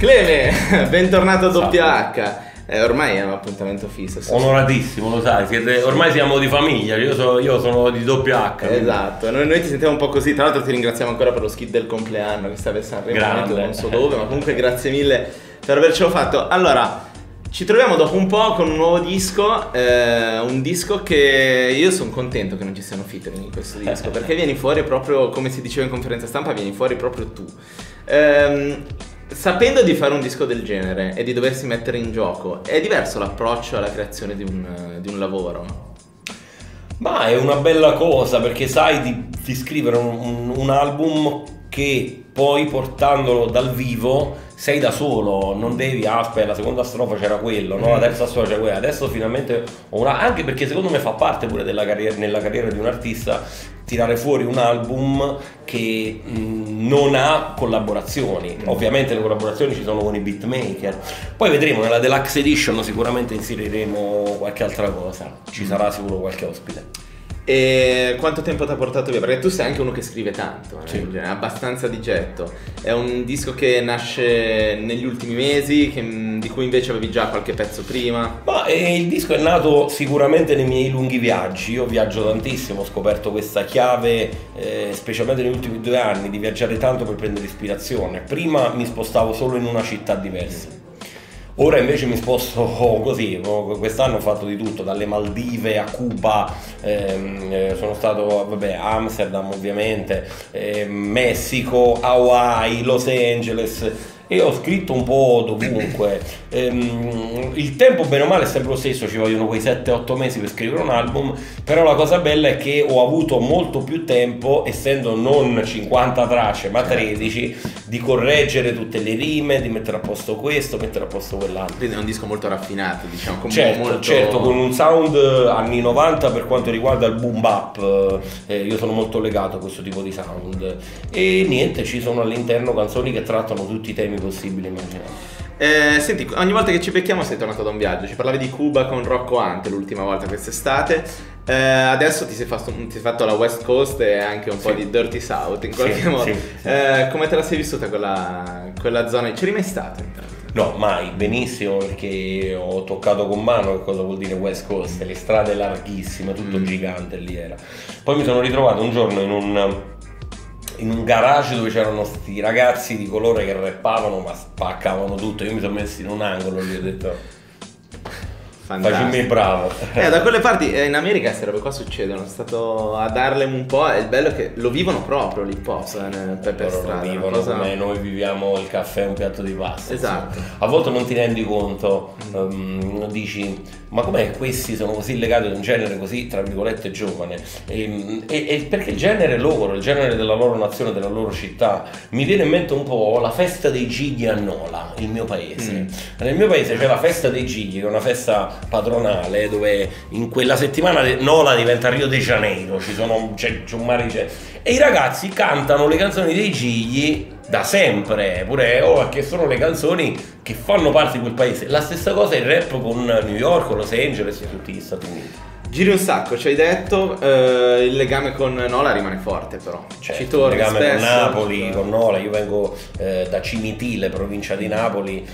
Cleme, bentornato a Salve. WH. Ormai è un appuntamento fisso. Onoratissimo, lo sai, ormai siamo di famiglia, io sono di WH. Esatto, noi ti sentiamo un po' così. Tra l'altro ti ringraziamo ancora per lo skit del compleanno che stavi a Sanremo, Grande. non so dove, ma comunque grazie mille per avercelo fatto. Allora, ci troviamo dopo un po' con un nuovo disco, un disco che io sono contento che non ci siano featuring in questo disco, perché vieni fuori proprio, come si diceva in conferenza stampa, vieni fuori proprio tu. Sapendo di fare un disco del genere e di doversi mettere in gioco, è diverso l'approccio alla creazione di un lavoro? Ma è una bella cosa perché sai di scrivere un album che poi portandolo dal vivo sei da solo, non devi, aspetta, la seconda strofa c'era quello, no? La terza strofa c'era quella, adesso finalmente ho una, anche perché secondo me fa parte pure della carriera, nella carriera di un artista, tirare fuori un album che non ha collaborazioni. Ovviamente le collaborazioni ci sono con i beatmaker, poi vedremo nella Deluxe Edition, sicuramente inseriremo qualche altra cosa, ci sarà sicuro qualche ospite. E quanto tempo ti ha portato via? Perché tu sei anche uno che scrive tanto, Sì. abbastanza di getto. È un disco che nasce negli ultimi mesi, di cui invece avevi già qualche pezzo prima. Ma il disco è nato sicuramente nei miei lunghi viaggi, io viaggio tantissimo, ho scoperto questa chiave, specialmente negli ultimi 2 anni, di viaggiare tanto per prendere ispirazione. Prima mi spostavo solo in una città diversa. Ora invece mi sposto così, quest'anno ho fatto di tutto, dalle Maldive a Cuba, sono stato a Amsterdam ovviamente, Messico, Hawaii, Los Angeles e ho scritto un po' dovunque. Il tempo bene o male è sempre lo stesso, ci vogliono quei 7-8 mesi per scrivere un album, però la cosa bella è che ho avuto molto più tempo, essendo non 50 tracce ma 13, di correggere tutte le rime, di mettere a posto questo, mettere a posto quell'altro. Quindi è un disco molto raffinato, diciamo. Certo, con un sound anni 90 per quanto riguarda il boom bap, io sono molto legato a questo tipo di sound e niente, ci sono all'interno canzoni che trattano tutti i temi possibili e immaginabili. Senti, ogni volta che ci becchiamo sei tornato da un viaggio. Ci parlavi di Cuba con Rocco Hunt l'ultima volta quest'estate. Adesso ti sei fatto la West Coast e anche un po' di Dirty South in qualche modo. Sì. Come te la sei vissuta quella zona? Ci eri mai stato intanto? No, mai, benissimo, perché ho toccato con mano che cosa vuol dire West Coast, le strade larghissime, tutto gigante lì era. Poi mi sono ritrovato un giorno in un garage dove c'erano sti ragazzi di colore che rappavano ma spaccavano tutto, io mi sono messo in un angolo lì e ho detto facimi bravo. Da quelle parti in America queste robe qua succedono. Sono stato ad Harlem un po' e il bello è che lo vivono proprio l'hip hop per strada. Lo vivono come noi viviamo il caffè e un piatto di pasta. Esatto. Insomma. A volte non ti rendi conto, dici ma com'è questi sono così legati ad un genere così tra virgolette giovane e perché il genere loro, il genere della loro nazione, della loro città, mi viene in mente un po' la festa dei Gigli a Nola, il mio paese. Nel mio paese c'è la festa dei Gigli, che è una festa patronale dove in quella settimana Nola diventa Rio de Janeiro, c'è un mare, e i ragazzi cantano le canzoni dei Gigli da sempre, pure che sono le canzoni che fanno parte di quel paese. La stessa cosa il rap con New York, Los Angeles e tutti gli Stati Uniti. Giri un sacco, ci hai detto, il legame con Nola rimane forte però. Certo, ci torni il legame spesso, con Napoli, con Nola, io vengo da Cimitile, provincia di Napoli,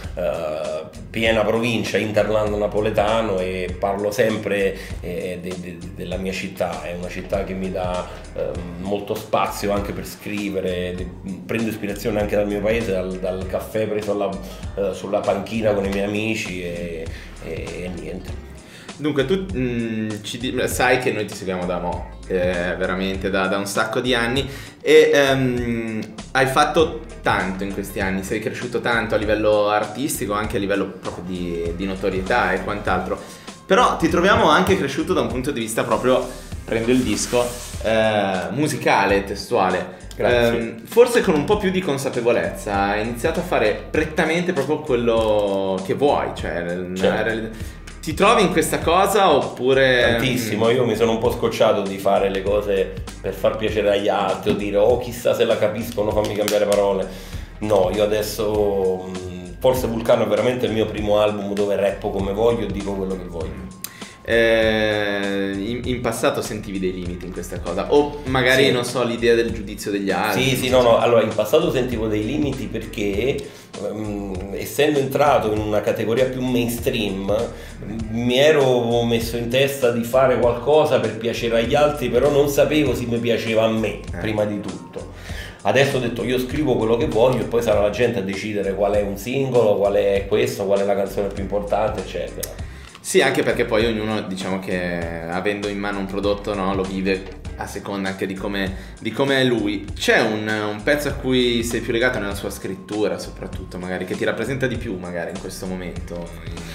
piena provincia, interland napoletano, e parlo sempre della mia città. È una città che mi dà molto spazio anche per scrivere, prendo ispirazione anche dal mio paese, dal caffè preso sulla panchina con i miei amici e niente. Dunque tu sai che noi ti seguiamo da veramente da un sacco di anni e hai fatto tanto in questi anni, sei cresciuto tanto a livello artistico, anche a livello proprio di notorietà e quant'altro, però ti troviamo anche cresciuto da un punto di vista proprio, prendo il disco, musicale, testuale. Forse con un po' più di consapevolezza hai iniziato a fare prettamente proprio quello che vuoi, cioè ti trovi in questa cosa oppure... Tantissimo, io mi sono un po' scocciato di fare le cose per far piacere agli altri o dire oh chissà se la capiscono, fammi cambiare parole. No, io adesso forse Vulcano è veramente il mio primo album dove rappo come voglio e dico quello che voglio. In passato sentivi dei limiti in questa cosa o magari sì. Non so, l'idea del giudizio degli altri? Sì, no, allora in passato sentivo dei limiti perché essendo entrato in una categoria più mainstream, mi ero messo in testa di fare qualcosa per piacere agli altri, però non sapevo se mi piaceva a me, prima di tutto. Adesso ho detto, io scrivo quello che voglio e poi sarà la gente a decidere qual è un singolo, qual è questo, qual è la canzone più importante, eccetera. Sì, anche perché poi ognuno, diciamo che avendo in mano un prodotto, no, lo vive a seconda anche di come è lui. C'è un pezzo a cui sei più legato nella sua scrittura, soprattutto, magari, che ti rappresenta di più, magari, in questo momento,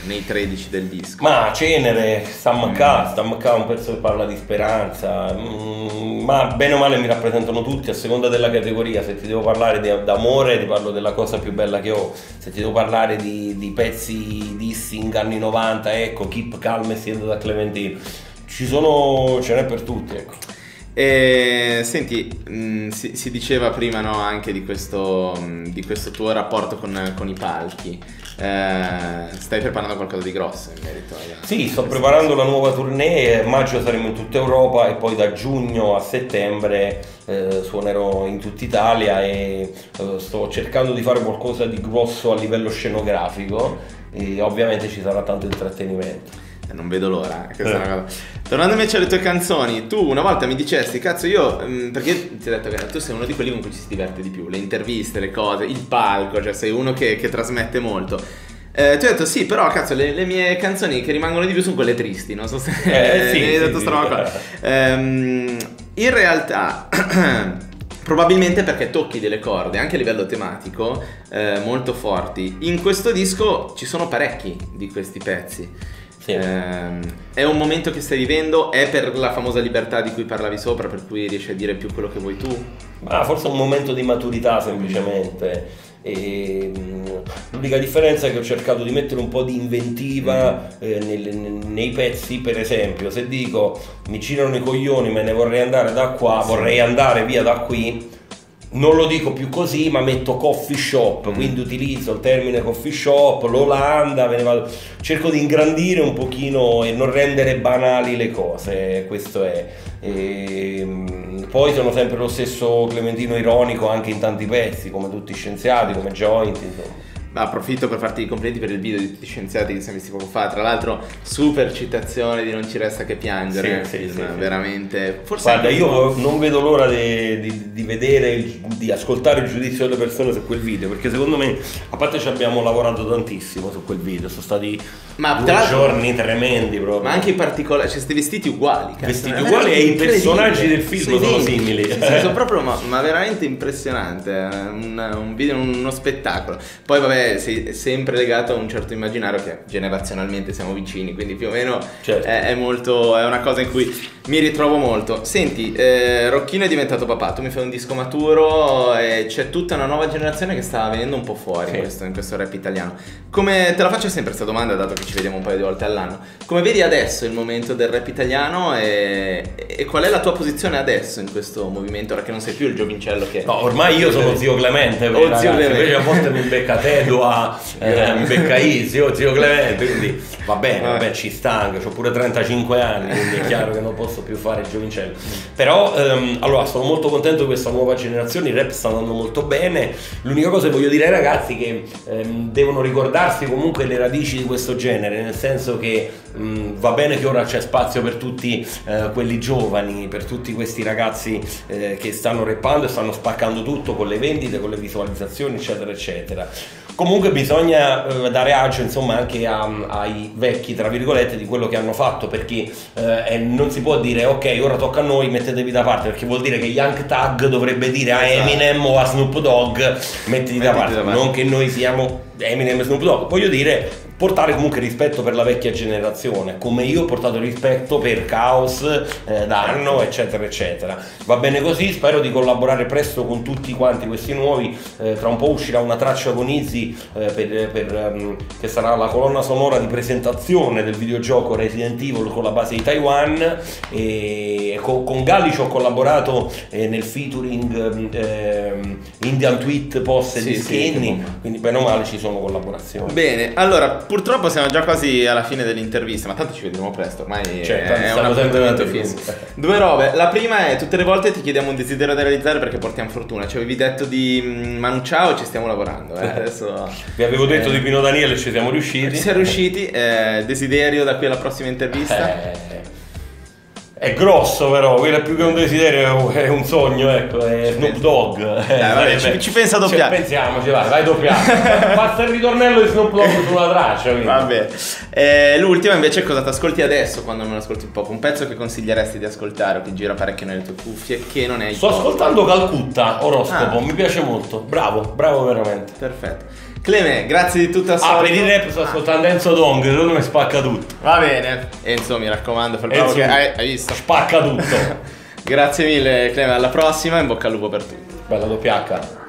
nei 13 del disco? Ma Cenere, Stammaccà è un pezzo che parla di speranza, ma bene o male mi rappresentano tutti a seconda della categoria. Se ti devo parlare d'amore, ti parlo della cosa più bella che ho. Se ti devo parlare di pezzi dissing anni 90, ecco, Keep Calm e Siendo da Clementino, ce n'è per tutti, ecco. E senti, si diceva prima, no, anche di questo tuo rapporto con i palchi. Stai preparando qualcosa di grosso in merito? Sì, sto preparando la nuova tournée, a maggio saremo in tutta Europa e poi da giugno a settembre suonerò in tutta Italia e sto cercando di fare qualcosa di grosso a livello scenografico e ovviamente ci sarà tanto intrattenimento. Non vedo l'ora, questa è una cosa. Tornando invece alle tue canzoni, tu una volta mi dicesti, cazzo, io perché ti ho detto che tu sei uno di quelli con cui ci si diverte di più, le interviste, le cose, il palco, cioè sei uno che trasmette molto. Ti ho detto sì, però cazzo, le mie canzoni che rimangono di più sono quelle tristi, non so se sì, mi hai detto sì, sta roba qua. In realtà probabilmente perché tocchi delle corde anche a livello tematico molto forti. In questo disco ci sono parecchi di questi pezzi. Sì. È un momento che stai vivendo, è per la famosa libertà di cui parlavi sopra, per cui riesci a dire più quello che vuoi tu? Forse è un momento di maturità semplicemente. L'unica differenza è che ho cercato di mettere un po' di inventiva nei pezzi. Per esempio, se dico mi girano i coglioni, me ne vorrei andare da qua, vorrei andare via da qui, non lo dico più così, ma metto coffee shop, quindi utilizzo il termine coffee shop, l'Olanda, cerco di ingrandire un pochino e non rendere banali le cose, questo è. Poi sono sempre lo stesso Clementino ironico anche in tanti pezzi, come Tutti Scienziati, come Joint, insomma. Approfitto per farti i complimenti per il video di Tutti Scienziati che siamo visti poco fa. Tra l'altro, super citazione di Non ci resta che piangere. Sì, veramente. Forse guarda, io non vedo l'ora di vedere, di ascoltare il giudizio delle persone su quel video, perché secondo me, a parte ci abbiamo lavorato tantissimo su quel video, sono stati 2 giorni tremendi proprio. Ma anche in particolare, cioè questi vestiti uguali. Vestiti uguali e i personaggi del film sono simili. Sì, sono proprio, ma veramente impressionante. Un video, uno spettacolo. Poi vabbè, sei sempre legato a un certo immaginario che generazionalmente siamo vicini, quindi più o meno certo. è una cosa in cui mi ritrovo molto. Senti, Rocchino è diventato papà, tu mi fai un disco maturo e c'è tutta una nuova generazione che sta venendo un po' fuori in questo rap italiano. Come te la faccio sempre questa domanda, dato che ci vediamo un paio di volte all'anno, come vedi adesso il momento del rap italiano e qual è la tua posizione adesso in questo movimento, ora che non sei più il giovincello che... No, ormai io sono zio Clemente, invece a volte mi becca Tedua, mi becca zio Clemente, quindi va bene, vabbè, ci sta anche, ho pure 35 anni, quindi è chiaro che non posso più fare il giovincello. Però allora sono molto contento di questa nuova generazione, il rap sta andando molto bene. L'unica cosa che voglio dire ai ragazzi è che devono ricordarsi comunque le radici di questo genere, nel senso che va bene che ora c'è spazio per tutti quelli giovani, per tutti questi ragazzi che stanno rappando e stanno spaccando tutto con le vendite, con le visualizzazioni, eccetera eccetera. Comunque bisogna dare agio, insomma, anche ai vecchi, tra virgolette, di quello che hanno fatto, perché non si può dire ok, ora tocca a noi, mettetevi da parte, perché vuol dire che Young Thug dovrebbe dire a Eminem o a Snoop Dogg mettiti da parte, non che noi siamo Eminem e Snoop Dogg. Voglio dire, portare comunque rispetto per la vecchia generazione, come io ho portato rispetto per Caos, Danno, eccetera eccetera. Va bene così, spero di collaborare presto con tutti quanti questi nuovi. Tra un po' uscirà una traccia con Izzy che sarà la colonna sonora di presentazione del videogioco Resident Evil con la base di Taiwan, e con Galli ci ho collaborato nel featuring Indian Tweet Post di Skinny, quindi bene o male ci sono collaborazioni. Bene, allora purtroppo siamo già quasi alla fine dell'intervista, ma tanto ci vedremo presto, ormai è un appuntamento fisso. Due robe, la prima è tutte le volte ti chiediamo un desiderio da realizzare perché portiamo fortuna, ci avevi detto di Manu Chao e ci stiamo lavorando, adesso vi avevo detto di Pino Daniele e ci siamo riusciti. Desiderio da qui alla prossima intervista. È grosso però, quello è più che un desiderio, è un sogno, ecco, è Snoop Dogg. Vabbè, ci pensa a doppiare. Pensiamoci, vai doppiare. Basta il ritornello di Snoop Dogg sulla traccia. Vabbè. L'ultima invece è cosa ti ascolti adesso quando non ascolti poco? Un pezzo che consiglieresti di ascoltare o che gira parecchio nelle tue cuffie che non è Sto ascoltando Calcutta, Oroscopo, mi piace molto, bravo veramente. Perfetto. Cleme, grazie di tutto. Per il rap sto ascoltando Enzo Dong, secondo me spacca tutto. Va bene. Enzo, mi raccomando, fai il bravo che hai visto. Spacca tutto. Grazie mille Cleme, alla prossima, in bocca al lupo per tutti. Bella doppiacca.